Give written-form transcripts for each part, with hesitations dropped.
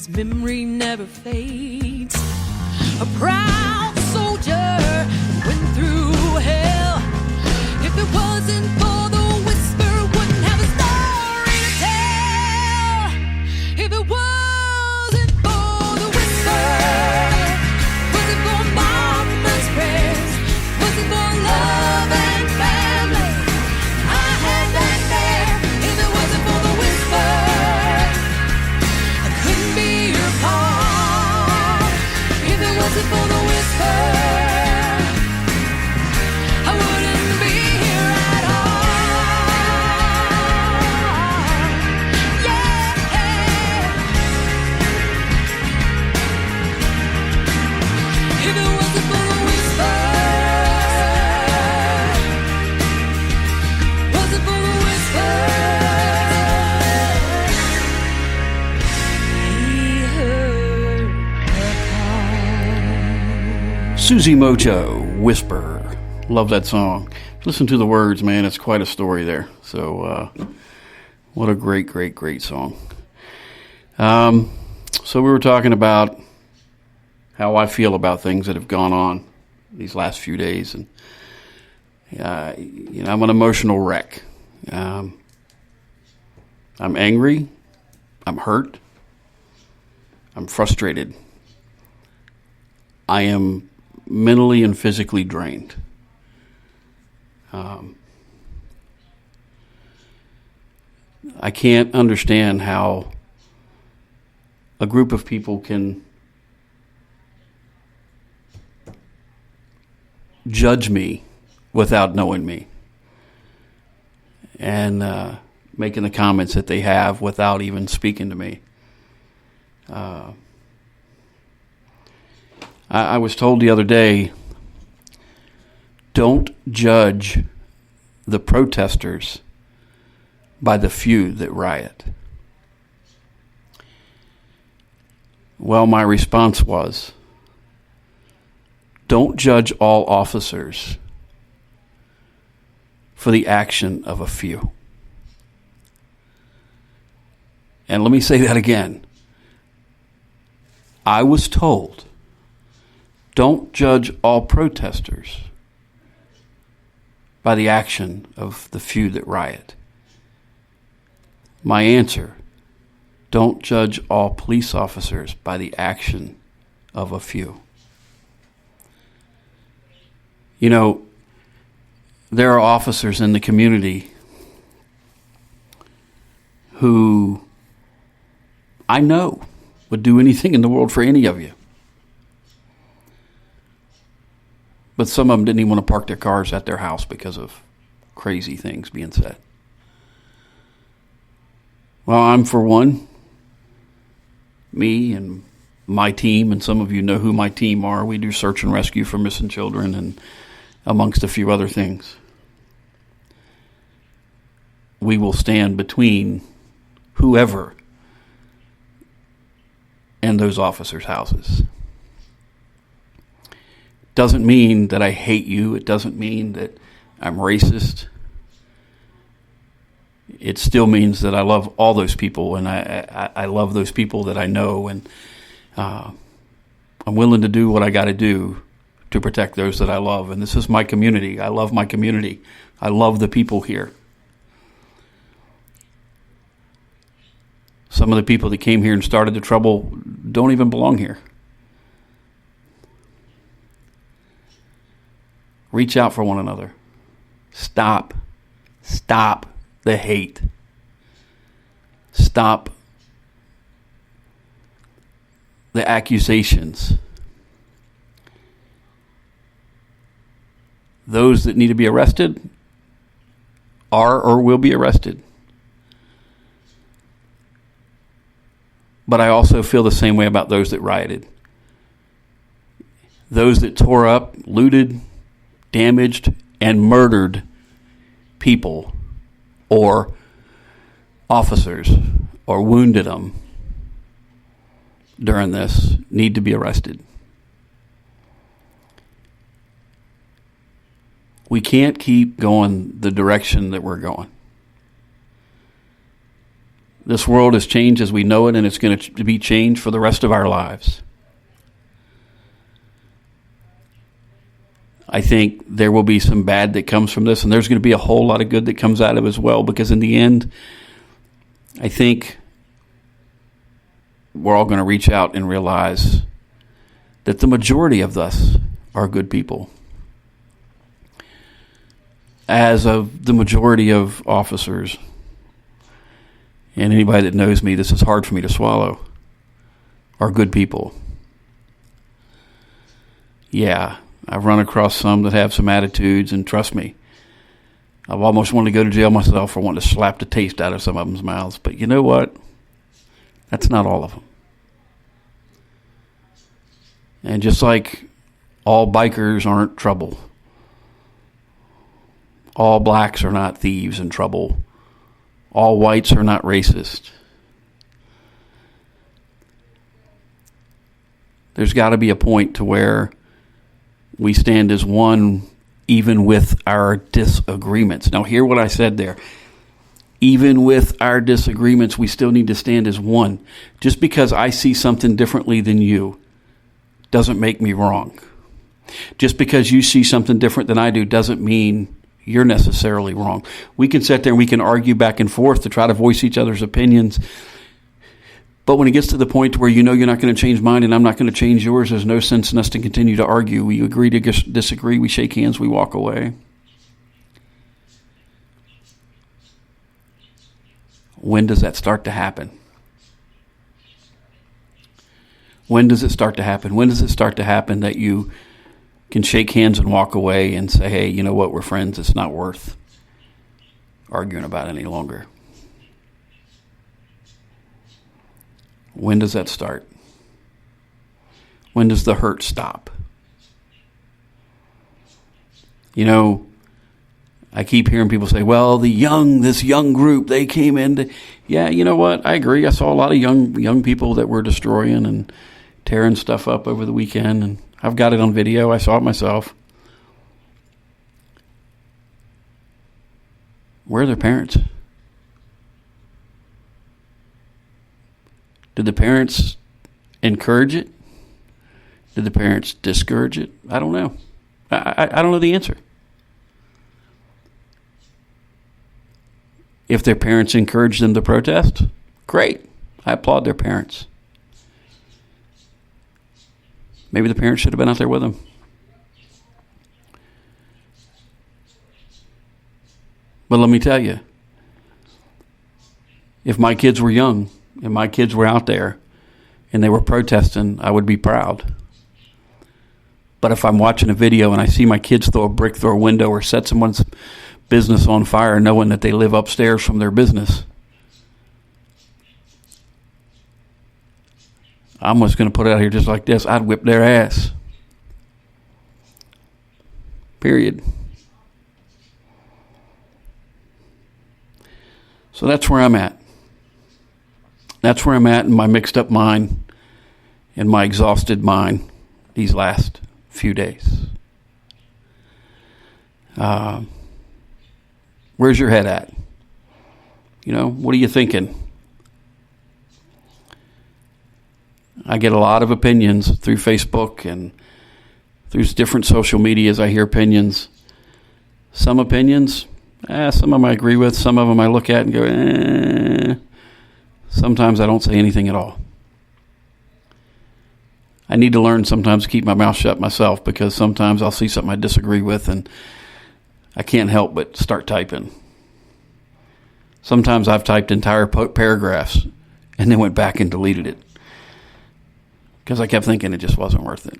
his memory never fades. A proud soldier went through hell. If it wasn't for the whisper, wouldn't have a story to tell. If it wasn't for the whisper, was it for mama's prayers? Was it for love and family? I had that there. If it wasn't for the whisper, I couldn't be your Paul. If it wasn't for the whisper, I wouldn't be here at all. Yeah. If it wasn't for the whisper, wasn't for the whisper, he heard a call. Susie Mojo, Whisper. Love that song. Listen to the words, man. It's quite a story there. So, what a great, great, great song. So we were talking about how I feel about things that have gone on these last few days. And, I'm an emotional wreck. I'm angry. I'm hurt. I'm frustrated. I am mentally and physically drained. I can't understand how a group of people can judge me without knowing me and making the comments that they have without even speaking to me. I was told the other day, don't judge the protesters by the few that riot. Well, my response was, don't judge all officers for the action of a few. And let me say that again. I was told, don't judge all protesters by the action of the few that riot. My answer, don't judge all police officers by the action of a few. You know, there are officers in the community who I know would do anything in the world for any of you. But some of them didn't even want to park their cars at their house because of crazy things being said. Well, I'm for one. Me and my team, and some of you know who my team are. We do search and rescue for missing children and amongst a few other things. We will stand between whoever and those officers' houses. Doesn't mean that I hate you. It doesn't mean that I'm racist. It still means that I love all those people, and I love those people that I know, and I'm willing to do what I got to do to protect those that I love. And this is my community. I love my community. I love the people here. Some of the people that came here and started the trouble don't even belong here. Reach out for one another. Stop the hate. Stop the accusations. Those that need to be arrested are or will be arrested. But I also feel the same way about those that rioted. Those that tore up, looted, damaged, and murdered people or officers or wounded them during this need to be arrested. We can't keep going the direction that we're going. This world has changed as we know it, and it's going to be changed for the rest of our lives. I think there will be some bad that comes from this, and there's going to be a whole lot of good that comes out of it as well, because in the end, I think we're all going to reach out and realize that the majority of us are good people. As of the majority of officers, and anybody that knows me, this is hard for me to swallow, are good people. Yeah, I've run across some that have some attitudes, and trust me, I've almost wanted to go to jail myself for wanting to slap the taste out of some of them's mouths. But you know what? That's not all of them. And just like all bikers aren't trouble, all blacks are not thieves and trouble, all whites are not racist. There's got to be a point to where we stand as one, even with our disagreements. Now, hear what I said there. Even with our disagreements, we still need to stand as one. Just because I see something differently than you doesn't make me wrong. Just because you see something different than I do doesn't mean you're necessarily wrong. We can sit there and we can argue back and forth to try to voice each other's opinions. But when it gets to the point where you know you're not going to change mine and I'm not going to change yours, there's no sense in us to continue to argue. We agree to disagree. We shake hands. We walk away. When does that start to happen? When does it start to happen? When does it start to happen that you can shake hands and walk away and say, hey, you know what, we're friends. It's not worth arguing about any longer. When does that start? When does the hurt stop? You know, I keep hearing people say, well, this young group, they came in. Yeah, you know what? I agree. I saw a lot of young people that were destroying and tearing stuff up over the weekend, and I've got it on video. I saw it myself. Where are their parents? Did the parents encourage it? Did the parents discourage it? I don't know. I don't know the answer. If their parents encouraged them to protest, great. I applaud their parents. Maybe the parents should have been out there with them. But let me tell you, if my kids were young and my kids were out there and they were protesting, I would be proud. But if I'm watching a video and I see my kids throw a brick through a window or set someone's business on fire knowing that they live upstairs from their business, I'm just going to put it out here just like this. I'd whip their ass. Period. So that's where I'm at. That's where I'm at in my mixed up mind and my exhausted mind these last few days. Where's your head at? You know, what are you thinking? I get a lot of opinions through Facebook and through different social medias. I hear opinions. Some opinions, some of them I agree with. Some of them I look at and go, Sometimes I don't say anything at all. I need to learn sometimes to keep my mouth shut myself, because sometimes I'll see something I disagree with and I can't help but start typing. Sometimes I've typed entire paragraphs and then went back and deleted it because I kept thinking it just wasn't worth it.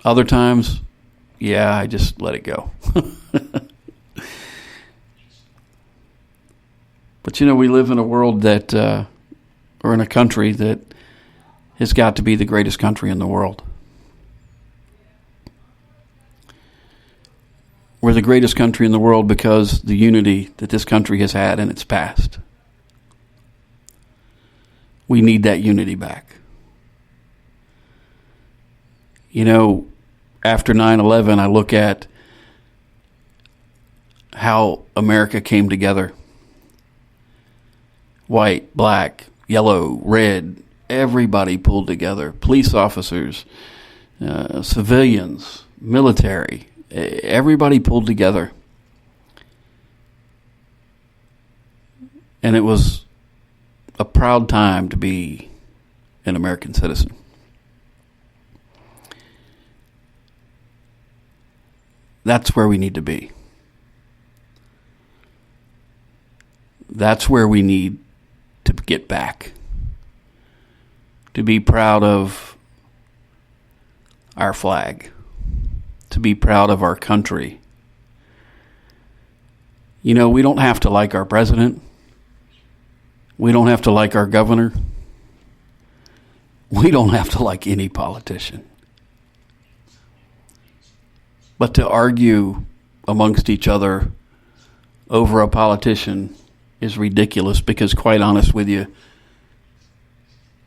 Other times, I just let it go. But we live in a world that, or in a country that has got to be the greatest country in the world. We're the greatest country in the world because the unity that this country has had in its past. We need that unity back. After 9/11, I look at how America came together. white, black, yellow, red, everybody pulled together. Police officers, civilians, military, everybody pulled together. And it was a proud time to be an American citizen. That's where we need to be. That's where we need to get back. To be proud of our flag. To be proud of our country. You know, we don't have to like our president. We don't have to like our governor. We don't have to like any politician. But to argue amongst each other over a politician is ridiculous because, quite honest with you,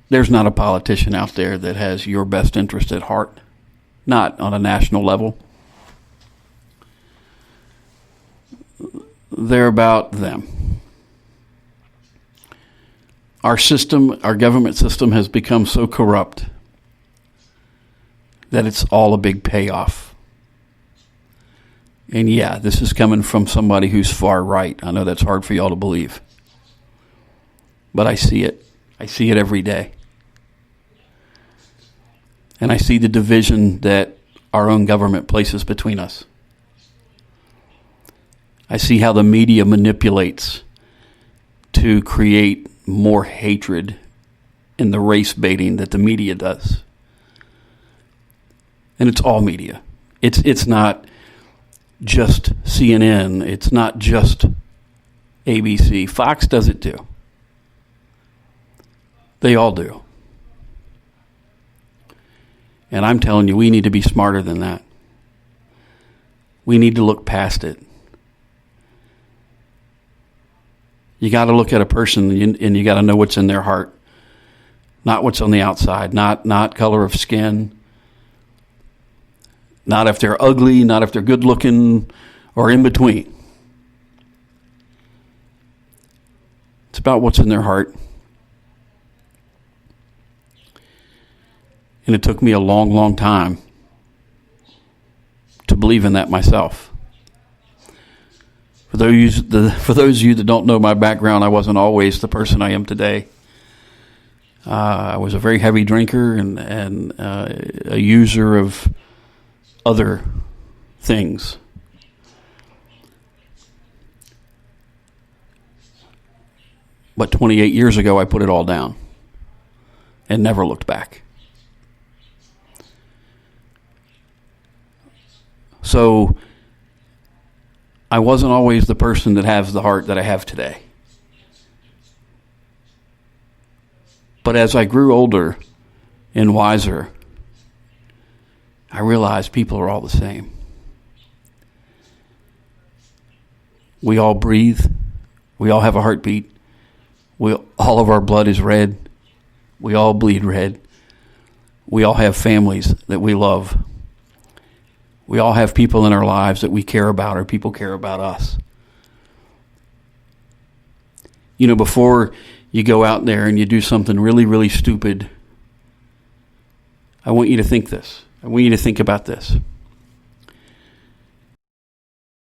there's not a politician out there that has your best interest at heart, not on a national level. They're about them. Our system, our government system has become so corrupt that it's all a big payoff. And yeah, this is coming from somebody who's far right. I know that's hard for y'all to believe. But I see it. I see it every day. And I see the division that our own government places between us. I see how the media manipulates to create more hatred in the race baiting that the media does. And it's all media. It's not just CNN. It's not just ABC. Fox does it too. They all do. And I'm telling you, we need to be smarter than that. We need to look past it. You got to look at a person and you got to know what's in their heart, not what's on the outside, not color of skin, not if they're ugly, not if they're good looking, or in between. It's about what's in their heart. And it took me a long, long time to believe in that myself. For those of you that don't know my background, I wasn't always the person I am today. I was a very heavy drinker and a user of other things. But 28 years ago, I put it all down and never looked back. So I wasn't always the person that has the heart that I have today. But as I grew older and wiser, I realized people are all the same. We all breathe. We all have a heartbeat. All of our blood is red. We all bleed red. We all have families that we love. We all have people in our lives that we care about, or people care about us. You know, before you go out there and you do something really, really stupid, I want you to think this. I want you to think about this.